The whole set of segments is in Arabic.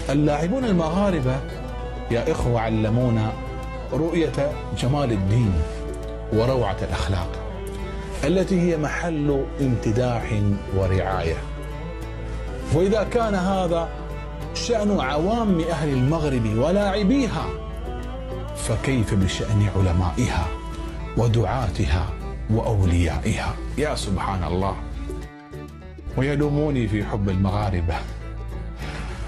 اللاعبون المغاربة يا إخوة علمونا رؤية جمال الدين وروعة الأخلاق التي هي محل امتداح ورعاية. وإذا كان هذا شأن عوام أهل المغرب ولاعبيها، فكيف بشأن علمائها ودعاتها وأوليائها؟ يا سبحان الله. ويلوموني في حب المغاربة.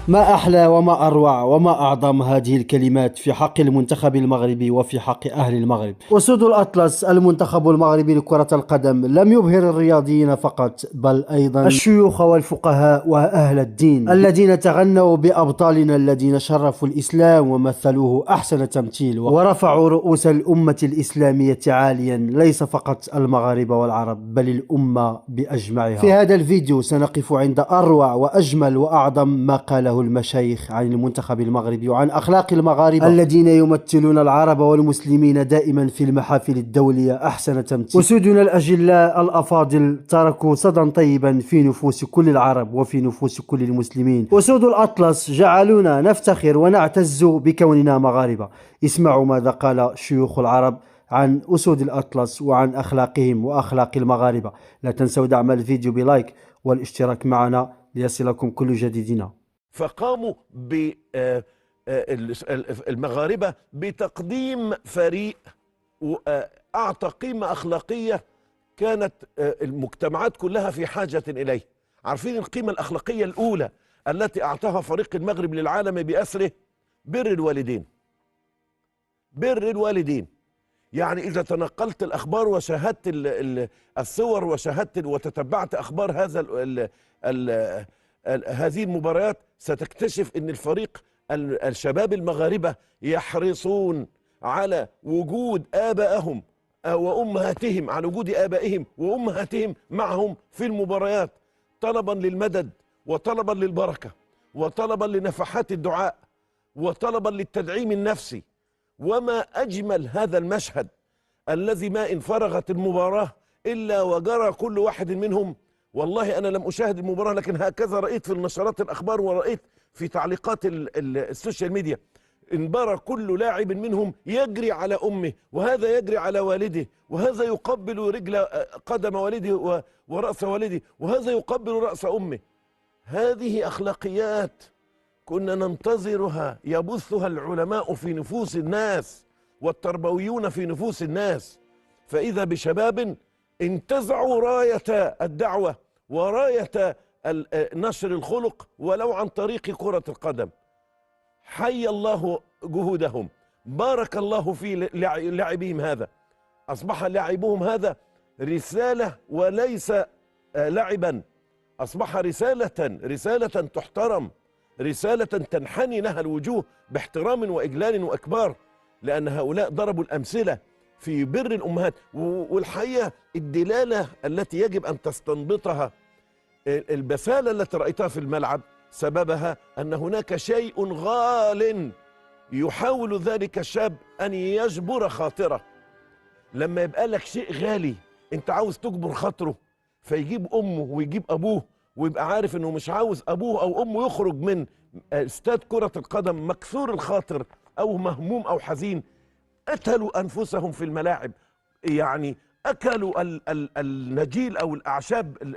ما أحلى وما أروع وما أعظم هذه الكلمات في حق المنتخب المغربي وفي حق أهل المغرب. أسود الأطلس المنتخب المغربي لكرة القدم لم يبهر الرياضيين فقط، بل أيضا الشيوخ والفقهاء وأهل الدين الذين تغنوا بأبطالنا الذين شرفوا الإسلام ومثلوه أحسن تمثيل، ورفعوا رؤوس الأمة الإسلامية عاليا، ليس فقط المغاربة والعرب بل الأمة بأجمعها. في هذا الفيديو سنقف عند أروع وأجمل وأعظم ما قاله المشايخ عن المنتخب المغربي وعن أخلاق المغاربة الذين يمثلون العرب والمسلمين دائما في المحافل الدولية أحسن تمثيل. أسودنا الأجلاء الأفاضل تركوا صدى طيبا في نفوس كل العرب وفي نفوس كل المسلمين. أسود الأطلس جعلونا نفتخر ونعتز بكوننا مغاربة. اسمعوا ماذا قال شيوخ العرب عن أسود الأطلس وعن أخلاقهم وأخلاق المغاربة. لا تنسوا دعم الفيديو بلايك والاشتراك معنا ليصلكم كل جديدنا. فقاموا المغاربة بتقديم فريق أعطى قيمة أخلاقية كانت المجتمعات كلها في حاجة إليه. عارفين القيمة الأخلاقية الأولى التي أعطاها فريق المغرب للعالم بأسره؟ بر الوالدين. بر الوالدين، يعني إذا تنقلت الأخبار وشاهدت الصور وشاهدت وتتبعت أخبار هذه المباريات، ستكتشف أن الفريق الشباب المغاربة يحرصون على وجود آبائهم وأمهاتهم، على وجود آبائهم وأمهاتهم معهم في المباريات، طلبا للمدد وطلبا للبركة وطلبا لنفحات الدعاء وطلبا للتدعيم النفسي. وما أجمل هذا المشهد الذي ما إن فرغت المباراة إلا وجرى كل واحد منهم. والله أنا لم أشاهد المباراة، لكن هكذا رأيت في النشرات الأخبار ورأيت في تعليقات السوشيال ميديا، انبرى كل لاعب منهم يجري على أمه، وهذا يجري على والده، وهذا يقبل رجل قدم والده ورأس والده، وهذا يقبل رأس أمه. هذه أخلاقيات كنا ننتظرها يبثها العلماء في نفوس الناس والتربويون في نفوس الناس. فإذا بشباب انتزعوا راية الدعوة وراية نشر الخلق ولو عن طريق كرة القدم. حي الله جهودهم، بارك الله في لاعبيهم. هذا أصبح لاعبهم هذا رسالة وليس لعبا، أصبح رسالة تحترم، رسالة تنحني لها الوجوه باحترام وإجلال وإكبار، لأن هؤلاء ضربوا الأمثلة في بر الأمهات. والحقيقة الدلالة التي يجب أن تستنبطها البسالة التي رأيتها في الملعب سببها أن هناك شيء غال يحاول ذلك الشاب أن يجبر خاطره. لما يبقى لك شيء غالي أنت عاوز تجبر خاطره، فيجيب أمه ويجيب أبوه ويبقى عارف أنه مش عاوز أبوه أو أمه يخرج من استاد كرة القدم مكسور الخاطر أو مهموم أو حزين. قتلوا أنفسهم في الملاعب، يعني أكلوا النجيل أو الأعشاب،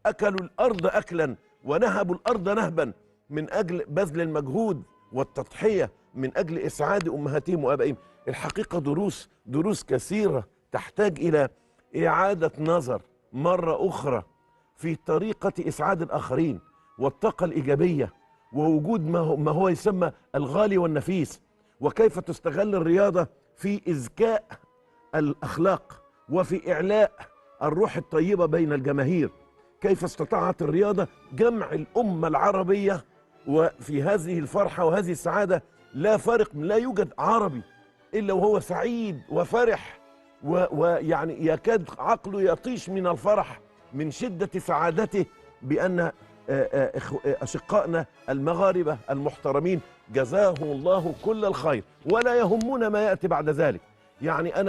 أكلوا الأرض أكلا ونهبوا الأرض نهبا من أجل بذل المجهود والتضحية من أجل إسعاد أمهاتهم وآبائهم. الحقيقة دروس كثيرة تحتاج إلى إعادة نظر مرة أخرى في طريقة إسعاد الآخرين والطاقة الإيجابية ووجود ما هو يسمى الغالي والنفيس، وكيف تستغل الرياضة في إزكاء الأخلاق وفي إعلاء الروح الطيبة بين الجماهير. كيف استطاعت الرياضة جمع الأمة العربية وفي هذه الفرحة وهذه السعادة. لا يوجد عربي إلا وهو سعيد وفرح ويعني يكاد عقله يطيش من الفرح من شدة سعادته بأن أشقائنا المغاربة المحترمين جزاهم الله كل الخير ولا يهمون ما يأتي بعد ذلك. يعني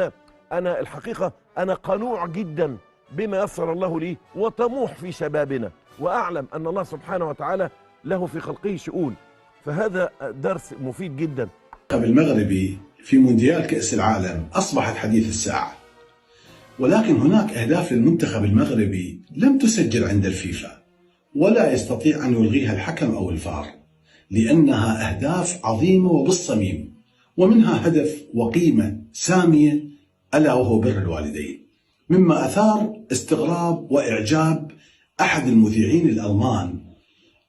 أنا الحقيقة أنا قنوع جدا بما يسر الله لي وطموح في شبابنا، وأعلم أن الله سبحانه وتعالى له في خلقه شؤون. فهذا درس مفيد جدا. المنتخب المغربي في مونديال كأس العالم أصبحت حديث الساعة، ولكن هناك أهداف للمنتخب المغربي لم تسجل عند الفيفا، ولا يستطيع أن يلغيها الحكم أو الفار، لأنها أهداف عظيمة وبالصميم، ومنها هدف وقيمة سامية ألا وهو بر الوالدين، مما أثار استغراب وإعجاب أحد المذيعين الألمان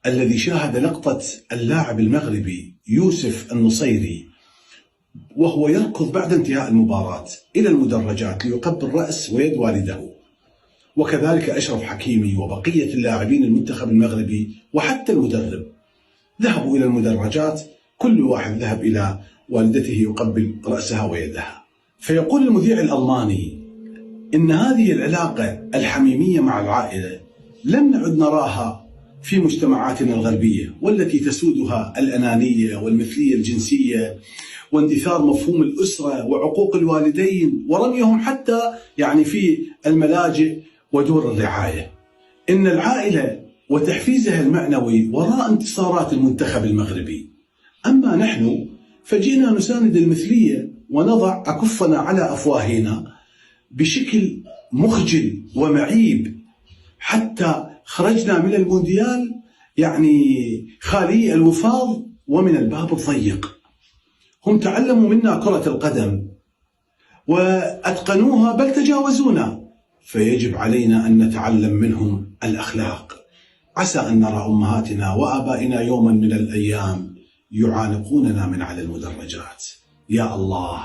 الذي شاهد لقطة اللاعب المغربي يوسف النصيري وهو يركض بعد انتهاء المباراة إلى المدرجات ليقبل رأس ويد والده، وكذلك أشرف حكيمي وبقية اللاعبين المنتخب المغربي وحتى المدرب ذهبوا إلى المدرجات، كل واحد ذهب إلى والدته يقبل رأسها ويدها. فيقول المذيع الألماني إن هذه العلاقة الحميمية مع العائلة لم نعد نراها في مجتمعاتنا الغربية، والتي تسودها الأنانية والمثلية الجنسية واندثار مفهوم الأسرة وعقوق الوالدين ورميهم حتى في الملاجئ ودور الرعاية. إن العائلة وتحفيزها المعنوي وراء انتصارات المنتخب المغربي، أما نحن فجئنا نساند المثلية ونضع أكفنا على أفواهنا بشكل مخجل ومعيب، حتى خرجنا من المونديال خالي الوفاض ومن الباب الضيق. هم تعلموا منا كرة القدم وأتقنوها بل تجاوزونا، فيجب علينا أن نتعلم منهم الأخلاق. عسى أن نرى أمهاتنا وآبائنا يوما من الأيام يعانقوننا من على المدرجات. يا الله،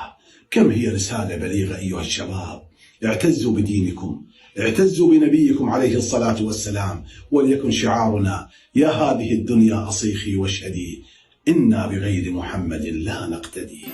كم هي رسالة بليغة أيها الشباب، اعتزوا بدينكم، اعتزوا بنبيكم عليه الصلاة والسلام، وليكن شعارنا: يا هذه الدنيا أصيخي واشهدي، إنا بغير محمد لا نقتدي.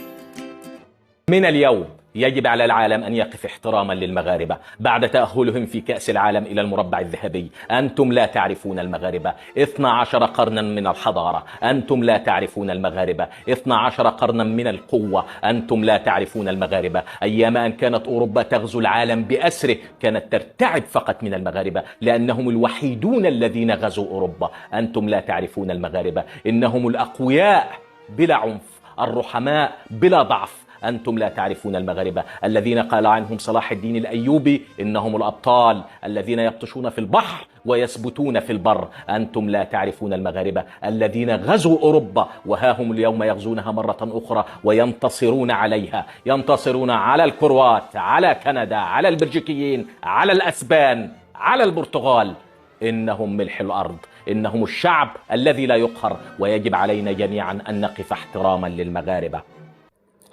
من اليوم يجب على العالم أن يقف احتراما للمغاربة بعد تأهلهم في كأس العالم إلى المربع الذهبي. أنتم لا تعرفون المغاربة 12 قرنا من الحضارة، أنتم لا تعرفون المغاربة 12 قرنا من القوة، أنتم لا تعرفون المغاربة. أيام أن كانت أوروبا تغزو العالم بأسره كانت ترتعب فقط من المغاربة، لأنهم الوحيدون الذين غزوا أوروبا. أنتم لا تعرفون المغاربة، إنهم الأقوياء بلا عنف، الرحماء بلا ضعف. أنتم لا تعرفون المغاربة الذين قال عنهم صلاح الدين الأيوبي إنهم الأبطال الذين يبطشون في البحر ويثبتون في البر. أنتم لا تعرفون المغاربة الذين غزوا أوروبا وها هم اليوم يغزونها مرة أخرى وينتصرون عليها، ينتصرون على الكروات، على كندا، على البلجيكيين، على الأسبان، على البرتغال. إنهم ملح الأرض، إنهم الشعب الذي لا يقهر، ويجب علينا جميعا أن نقف احتراما للمغاربة.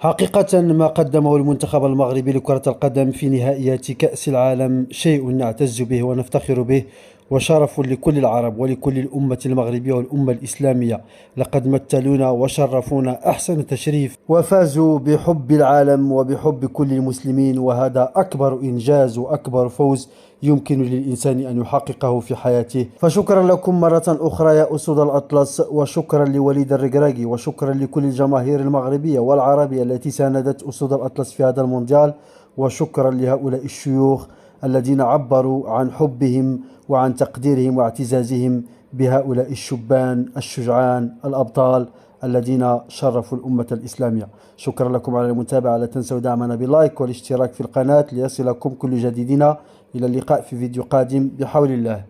حقيقة ما قدمه المنتخب المغربي لكرة القدم في نهائيات كأس العالم شيء نعتز به ونفتخر به، وشرف لكل العرب ولكل الأمة المغربية والأمة الإسلامية. لقد مثلونا وشرفونا أحسن تشريف، وفازوا بحب العالم وبحب كل المسلمين، وهذا أكبر إنجاز وأكبر فوز يمكن للإنسان أن يحققه في حياته. فشكرا لكم مرة أخرى يا أسود الأطلس، وشكرا لوليد الركراكي، وشكرا لكل الجماهير المغربية والعربية التي ساندت أسود الأطلس في هذا المونديال، وشكرا لهؤلاء الشيوخ الذين عبروا عن حبهم وعن تقديرهم واعتزازهم بهؤلاء الشبان الشجعان الأبطال الذين شرفوا الأمة الإسلامية. شكرا لكم على المتابعة، لا تنسوا دعمنا باللايك والاشتراك في القناة ليصلكم كل جديدنا. إلى اللقاء في فيديو قادم بحول الله.